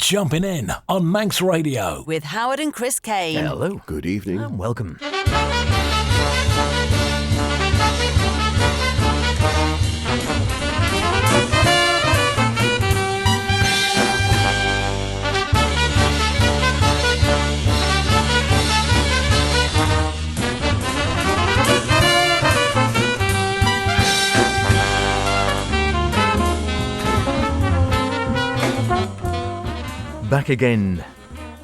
Jumpin' In on Manx Radio. With Howard and Chris Kane. Hello. Good evening. And welcome. Back again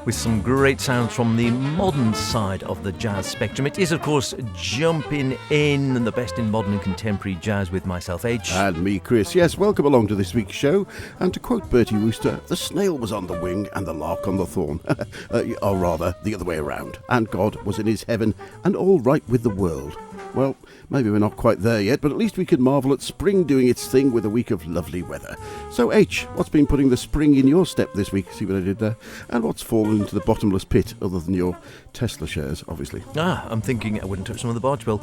with some great sounds from the modern side of the jazz spectrum. It is, of course, Jumpin' In, the best in modern and contemporary jazz with myself, H. And me, Chris. Yes, welcome along to this week's show. And to quote Bertie Wooster, the snail was on the wing and the lark on the thorn. Or rather, the other way around. And God was in his heaven and all right with the world. Well, maybe we're not quite there yet, but at least we can marvel at spring doing its thing with a week of lovely weather. So, H, what's been putting the spring in your step this week? See what I did there? And what's fallen into the bottomless pit, other than your Tesla shares, obviously? I'm thinking I wouldn't touch some of the barge bill.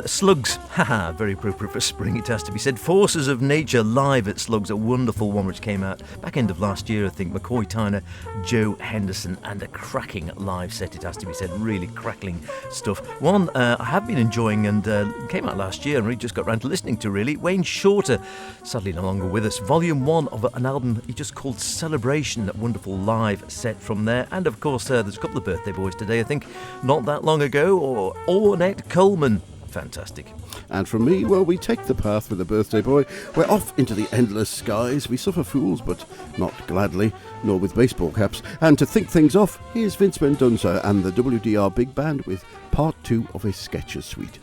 Slugs. Haha, very appropriate for spring, it has to be said. Forces of Nature live at Slugs, a wonderful one which came out back end of last year, I think. McCoy Tyner, Joe Henderson, and a cracking live set, it has to be said. Really crackling stuff. One I have been enjoying and came out last year and we just got round to listening to, really. Wayne Shorter, sadly no longer with us. Volume 1 of an album he just called Celebration, that wonderful live set from there. And of course there's a couple of birthday boys today, I think, not that long ago. Or Ornette, Coleman. Fantastic. And from me, well, we take the path with the birthday boy. We're off into the endless skies. We suffer fools, but not gladly, nor with baseball caps. And to think things off, here's Vince Mendoza and the WDR Big Band with part 2 of his Sketches suite.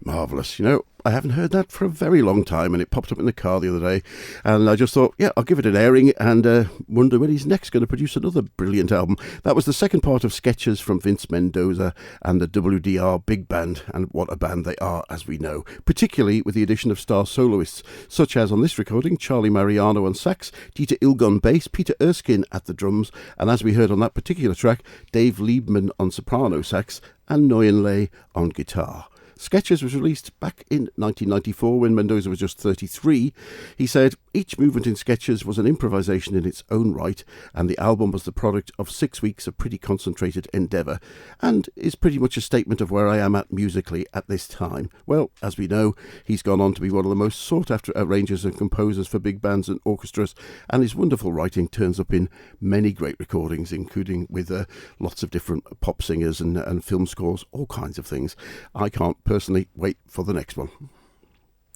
Marvellous. You know, I haven't heard that for a very long time, and it popped up in the car the other day, and I just thought, yeah, I'll give it an airing, and wonder when he's next going to produce another brilliant album. That was the second part of Sketches from Vince Mendoza and the WDR Big Band, and what a band they are, as we know, particularly with the addition of star soloists, such as on this recording, Charlie Mariano on sax, Dieter Ilgon bass, Peter Erskine at the drums, and as we heard on that particular track, Dave Liebman on soprano sax, and Nguyen Le on guitar. Sketches was released back in 1994 when Mendoza was just 33. He said, each movement in Sketches was an improvisation in its own right, and the album was the product of 6 weeks of pretty concentrated endeavour, and is pretty much a statement of where I am at musically at this time. Well, as we know, he's gone on to be one of the most sought-after arrangers and composers for big bands and orchestras, and his wonderful writing turns up in many great recordings, including with lots of different pop singers and film scores, all kinds of things. I can't personally wait for the next one.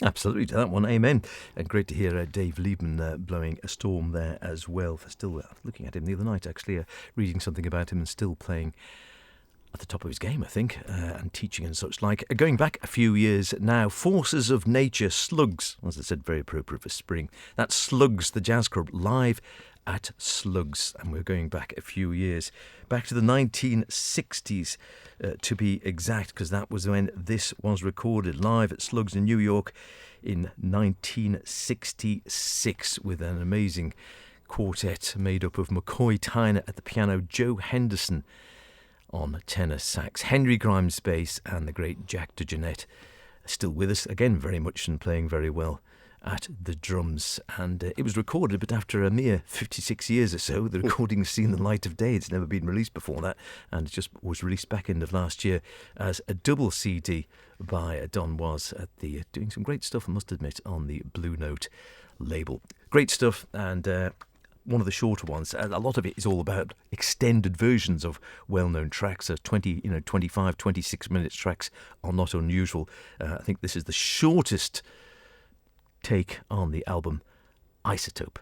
Absolutely to that one, amen. And great to hear Dave Liebman blowing a storm there as well. Still looking at him the other night, actually, reading something about him and still playing at the top of his game, I think, and teaching and such like. Going back a few years now, Forces of Nature, Slugs, as I said, very appropriate for spring. That's Slugs, the Jazz Club, live at Slugs, and we're going back a few years, back to the 1960s to be exact, because that was when this was recorded live at Slugs in New York in 1966 with an amazing quartet made up of McCoy Tyner at the piano, Joe Henderson on tenor sax, Henry Grimes bass, and the great Jack DeJohnette still with us again very much and playing very well at the drums. And it was recorded, but after a mere 56 years or so, the recording's seen the light of day. It's never been released before that, and it just was released back end of last year as a double CD by Don Was at the doing some great stuff, I must admit, on the Blue Note label. Great stuff, and one of the shorter ones. A lot of it is all about extended versions of well-known tracks. 25, 26 minutes tracks are not unusual. I think this is the shortest take on the album Isotope.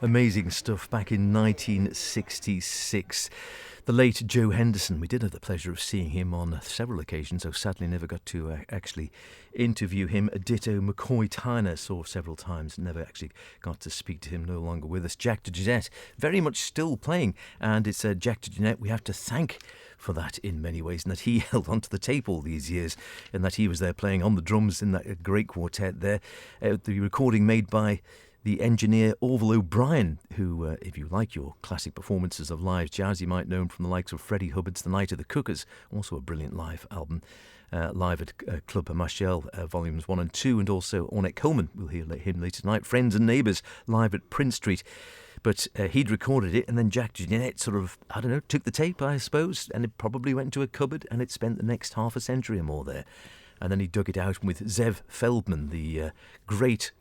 Amazing stuff back in 1966. The late Joe Henderson, we did have the pleasure of seeing him on several occasions, though sadly never got to actually interview him. Ditto McCoy Tyner, saw several times, never actually got to speak to him, no longer with us. Jack DeJohnette, very much still playing, and it's Jack DeJohnette we have to thank for that in many ways, and that he held onto the tape all these years, and that he was there playing on the drums in that great quartet there. The recording made by the engineer Orville O'Brien, who, if you like your classic performances of live jazz, you might know him from the likes of Freddie Hubbard's The Night of the Cookers, also a brilliant live album, live at Club Marchel, Volumes 1 and 2, and also Ornette Coleman, we'll hear him later tonight, Friends and Neighbours, live at Prince Street. But he'd recorded it, and then Jack DeJohnette sort of, I don't know, took the tape, I suppose, and it probably went into a cupboard, and it spent the next half a century or more there. And then he dug it out with Zev Feldman, the great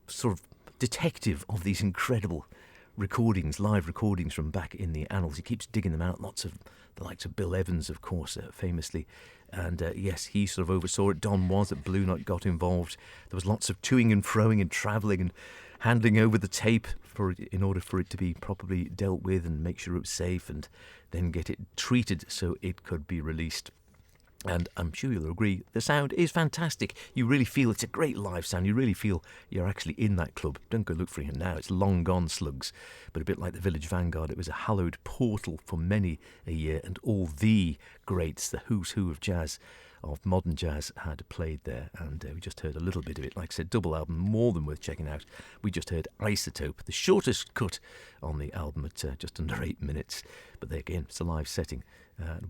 sort of detective of these incredible recordings, live recordings from back in the annals. He keeps digging them out, lots of the likes of Bill Evans, of course, famously. And yes, he sort of oversaw it. Don Was at Blue Note got involved. There was lots of toing and froing and travelling and handling over the tape in order for it to be properly dealt with and make sure it was safe, and then get it treated so it could be released. And I'm sure you'll agree, the sound is fantastic. You really feel it's a great live sound. You really feel you're actually in that club. Don't go look for it now. It's long gone, Slugs. But a bit like the Village Vanguard, it was a hallowed portal for many a year, and all the greats, the who's who of jazz, of modern jazz, had played there. And we just heard a little bit of it. Like I said, double album, more than worth checking out. We just heard Isotope, the shortest cut on the album at just under 8 minutes. But there again, it's a live setting,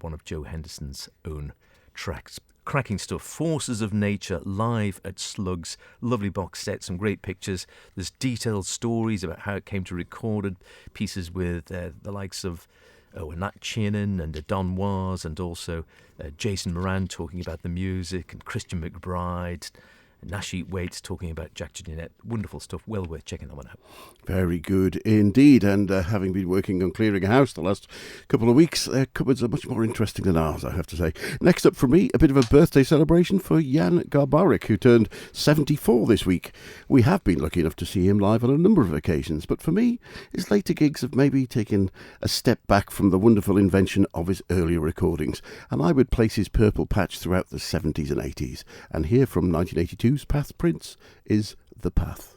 one of Joe Henderson's own tracks. Cracking stuff. Forces of Nature live at Slugs. Lovely box set, some great pictures. There's detailed stories about how it came to recorded pieces with the likes of Nat Cheenan and Don Was, and also Jason Moran talking about the music, and Christian McBride, Nashi Waits talking about Jack DeJohnette. Wonderful stuff, well worth checking that one out. Very good indeed, and having been working on clearing a house the last couple of weeks, their cupboards are much more interesting than ours, I have to say. Next up for me, a bit of a birthday celebration for Jan Garbarek, who turned 74 this week. We have been lucky enough to see him live on a number of occasions, but for me, his later gigs have maybe taken a step back from the wonderful invention of his earlier recordings, and I would place his purple patch throughout the 70s and 80s, and here from 1982's Path Prince is The Path.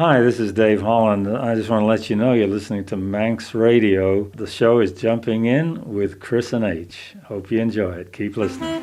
Hi, this is Dave Holland. I just want to let you know you're listening to Manx Radio. The show is Jumping In with Chris and H. Hope you enjoy it. Keep listening.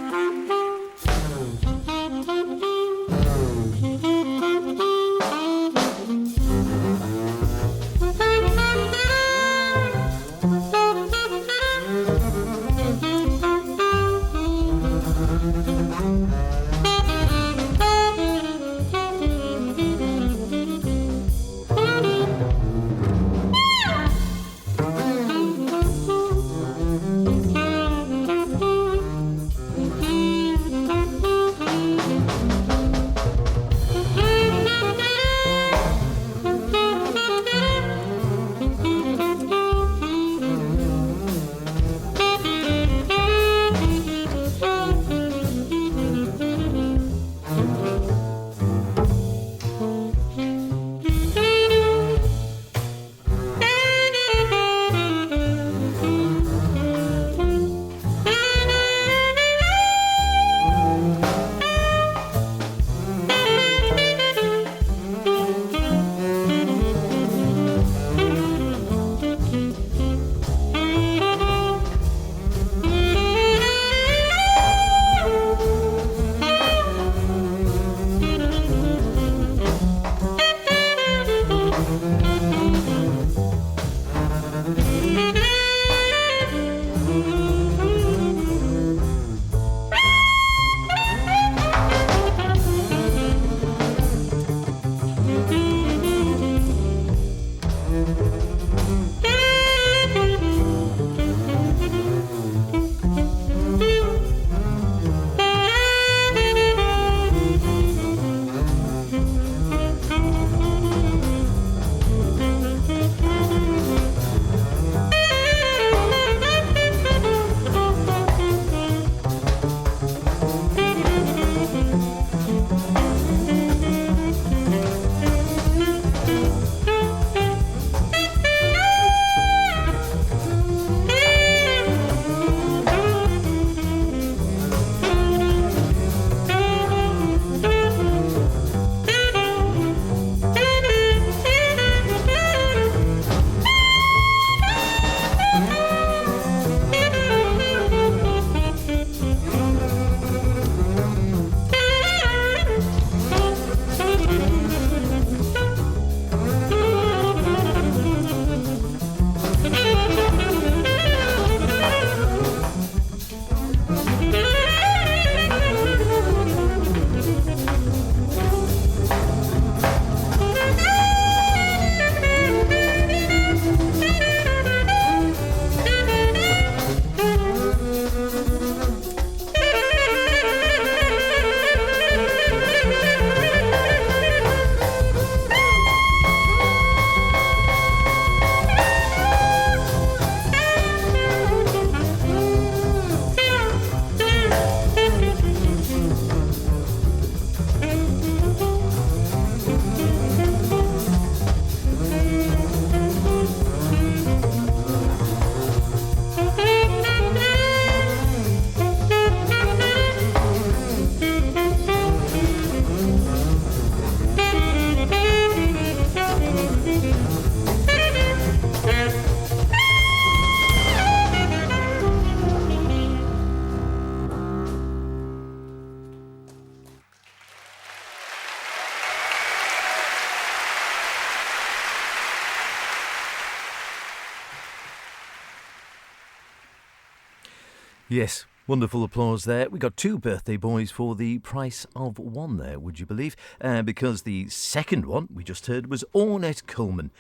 Yes, wonderful applause there. We got two birthday boys for the price of one there, would you believe? Because the second one we just heard was Ornette Coleman,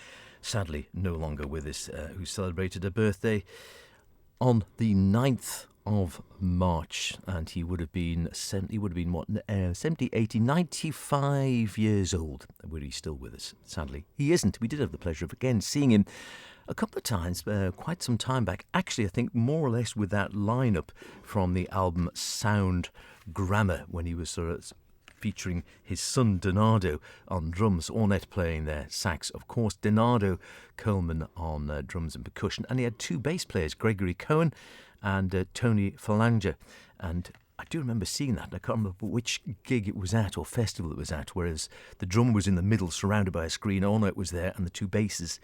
sadly no longer with us, who celebrated a birthday on the 9th of March, and he would have been 70, 80, 95 years old. Were he still with us? Sadly, he isn't. We did have the pleasure of again seeing him a couple of times, quite some time back. Actually, I think more or less with that lineup from the album Sound Grammar, when he was sort of featuring his son Donardo on drums, Ornette playing their sax, of course, Donardo Coleman on drums and percussion, and he had two bass players, Gregory Cohen and Tony Phalange. And I do remember seeing that, and I can't remember which gig it was at or festival it was at, whereas the drummer was in the middle surrounded by a screen, Ornette was there, and the two bass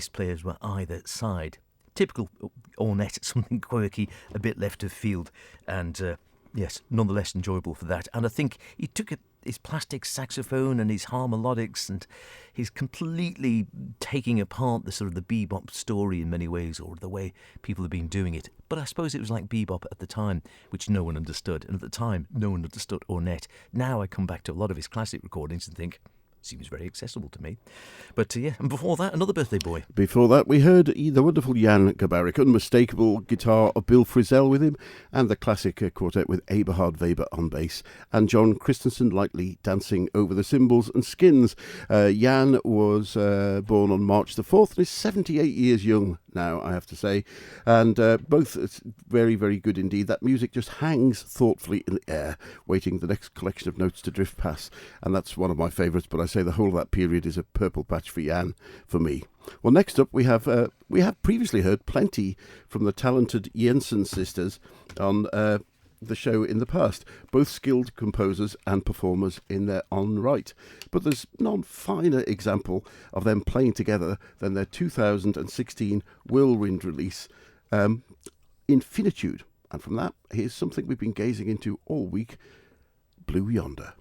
players were either side. Typical Ornette, something quirky, a bit left of field, and yes, nonetheless enjoyable for that. And I think he took it his plastic saxophone and his harmonics, and he's completely taking apart the sort of the bebop story in many ways, or the way people have been doing it. But I suppose it was like bebop at the time, which no one understood, and at the time no one understood Ornette. Now I come back to a lot of his classic recordings and think, seems very accessible to me. But yeah, and before that, another birthday boy. Before that, we heard the wonderful Jan Garbarek, unmistakable guitar of Bill Frisell with him, and the classic quartet with Eberhard Weber on bass, and John Christensen lightly dancing over the cymbals and skins. Jan was born on March the 4th and is 78 years young now, I have to say, and both very, very good indeed. That music just hangs thoughtfully in the air, waiting the next collection of notes to drift past, and that's one of my favourites, but I say the whole of that period is a purple patch for Jan, for me. Well, next up we have previously heard plenty from the talented Jensen sisters on the show in the past, both skilled composers and performers in their own right. But there's none finer example of them playing together than their 2016 whirlwind release, Infinitude. And from that, here's something we've been gazing into all week, Blue Yonder.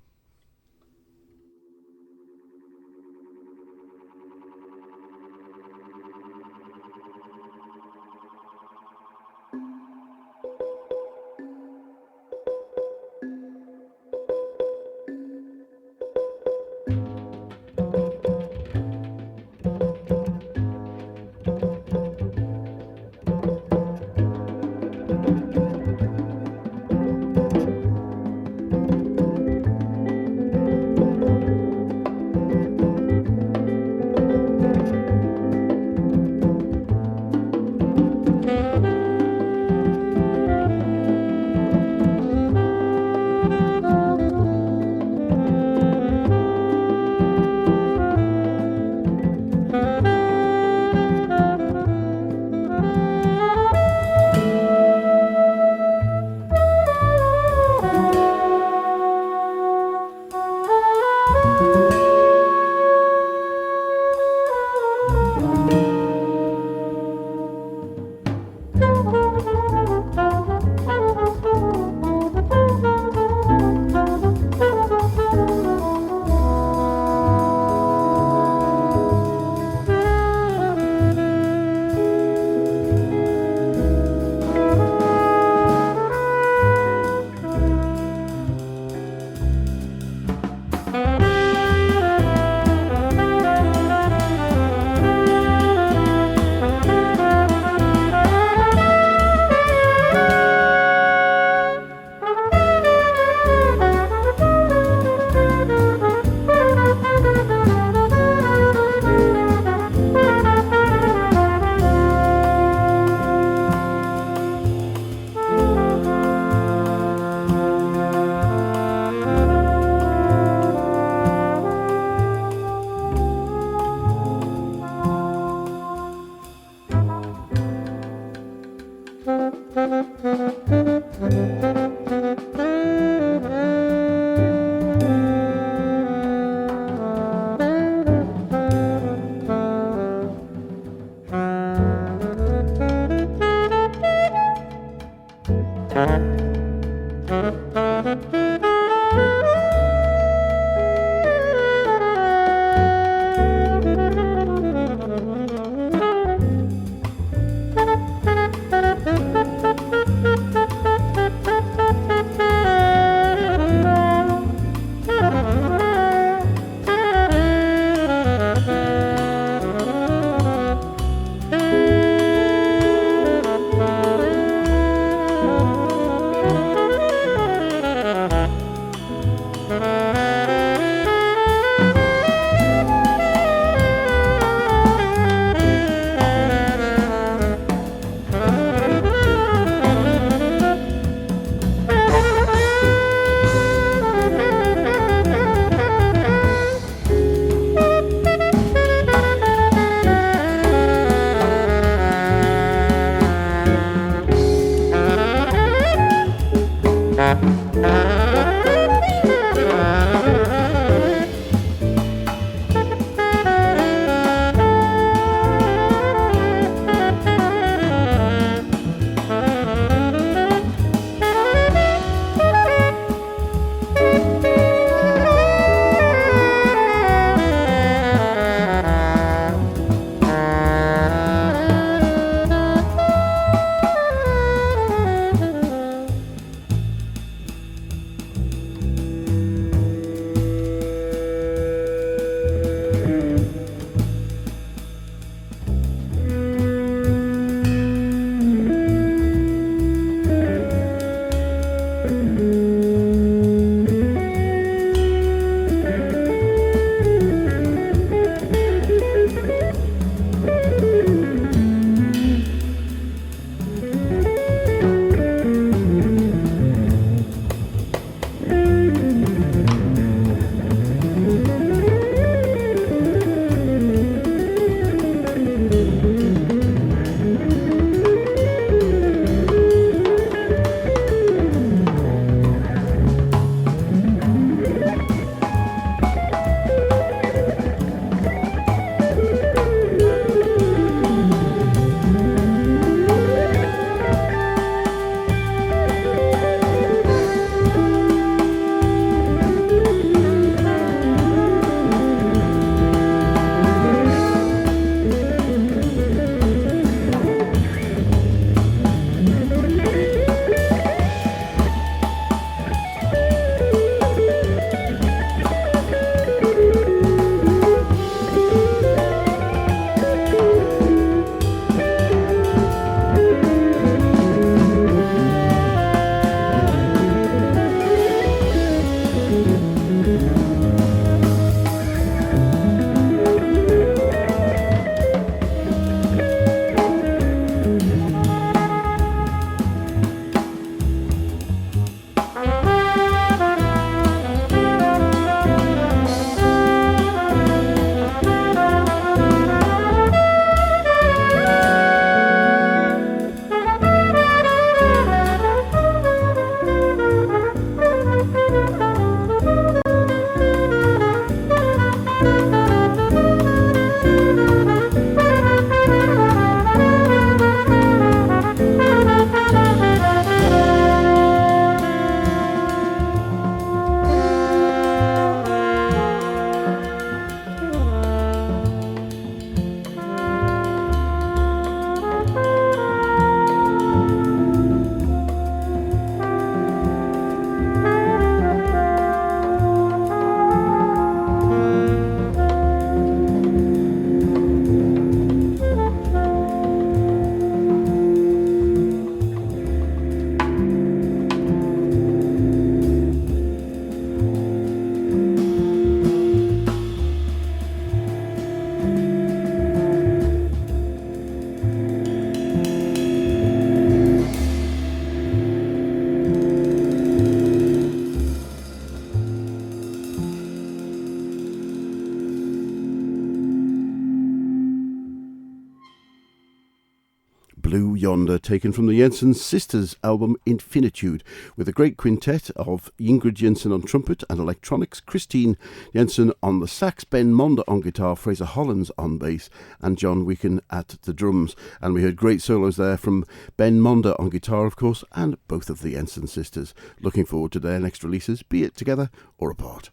Blue Yonder, taken from the Jensen Sisters album Infinitude, with a great quintet of Ingrid Jensen on trumpet and electronics, Christine Jensen on the sax, Ben Monder on guitar, Fraser Hollins on bass, and John Wicken at the drums. And we heard great solos there from Ben Monder on guitar, of course, and both of the Jensen Sisters. Looking forward to their next releases, be it together or apart.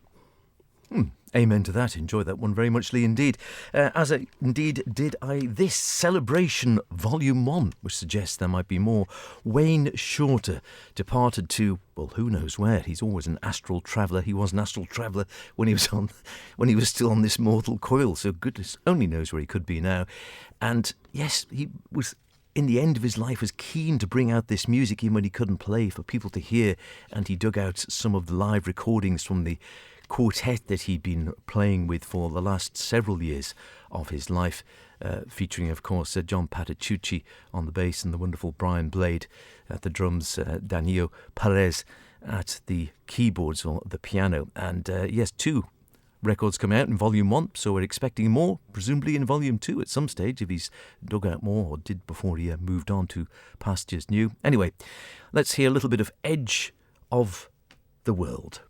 Amen to that. Enjoyed that one very muchly indeed. Indeed did I this Celebration Volume 1, which suggests there might be more. Wayne Shorter departed to, well, who knows where. He's always an astral traveller. He was an astral traveller when he was still on this mortal coil, so goodness only knows where he could be now. And yes, he was, in the end of his life, was keen to bring out this music even when he couldn't play, for people to hear, and he dug out some of the live recordings from the quartet that he'd been playing with for the last several years of his life, featuring, of course, John Patitucci on the bass and the wonderful Brian Blade at the drums, Danilo Perez at the keyboards or the piano. And yes, 2 records come out in Volume 1, so we're expecting more, presumably in Volume 2 at some stage, if he's dug out more, or did before he moved on to pastures new. Anyway, let's hear a little bit of Edge of the World.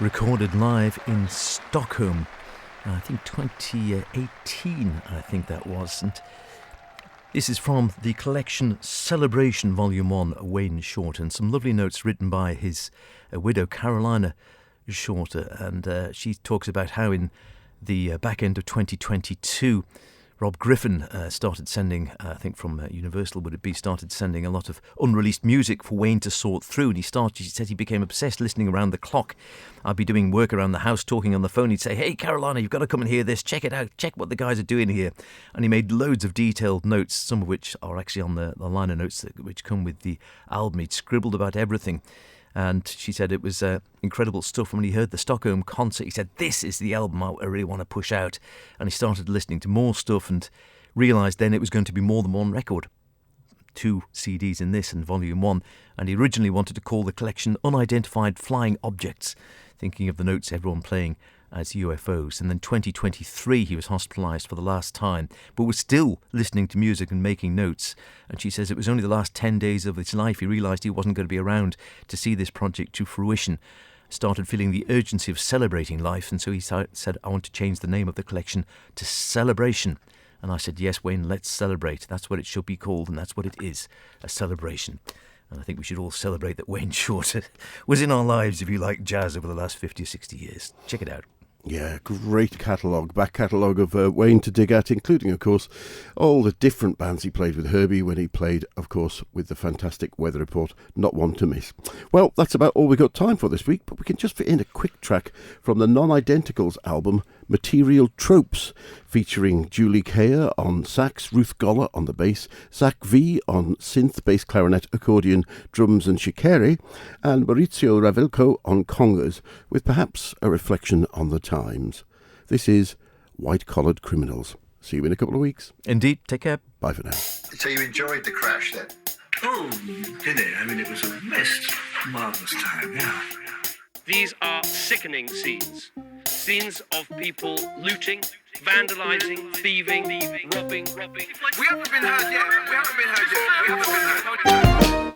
recorded live in Stockholm. I think 2018, I think that was. And this is from the collection Celebration Volume 1, Wayne Shorter, and some lovely notes written by his widow, Carolina Shorter. And she talks about how in the back end of 2022, Rob Griffin started sending, I think from Universal would it be, started sending a lot of unreleased music for Wayne to sort through. And she said he became obsessed listening around the clock. I'd be doing work around the house, talking on the phone. He'd say, "Hey, Carolina, you've got to come and hear this. Check it out. Check what the guys are doing here." And he made loads of detailed notes, some of which are actually on the liner notes which come with the album. He'd scribbled about everything. And she said it was incredible stuff. When he heard the Stockholm concert, he said, "This is the album I really want to push out." And he started listening to more stuff and realised then it was going to be more than one record. 2 CDs in this and Volume 1. And he originally wanted to call the collection Unidentified Flying Objects, thinking of the notes everyone playing as UFOs. And then 2023 he was hospitalised for the last time, but was still listening to music and making notes. And she says it was only the last 10 days of his life he realised he wasn't going to be around to see this project to fruition. Started feeling the urgency of celebrating life, and so he said, "I want to change the name of the collection to Celebration." And I said, "Yes, Wayne, let's celebrate. That's what it should be called, and that's what it is, a celebration." And I think we should all celebrate that Wayne Shorter was in our lives, if you like, jazz over the last 50 or 60 years. Check it out. Yeah, great catalogue, back catalogue of Wayne to dig at, including, of course, all the different bands he played with Herbie when he played, of course, with the fantastic Weather Report, not one to miss. Well, that's about all we got time for this week, but we can just fit in a quick track from the Non-Identicals album, Material Tropes, featuring Julie Kayer on sax, Ruth Goller on the bass, Zach V on synth, bass, clarinet, accordion, drums and shikeri, and Maurizio Ravelko on congas, with perhaps a reflection on the times. This is White Collared Criminals. See you in a couple of weeks. Indeed, take care. Bye for now. So you enjoyed the crash then? Oh, did it? I mean, it was a marvellous time, yeah. These are sickening scenes. Scenes of people looting, vandalising, thieving, robbing. We haven't been heard yet. We haven't been heard. Hold on.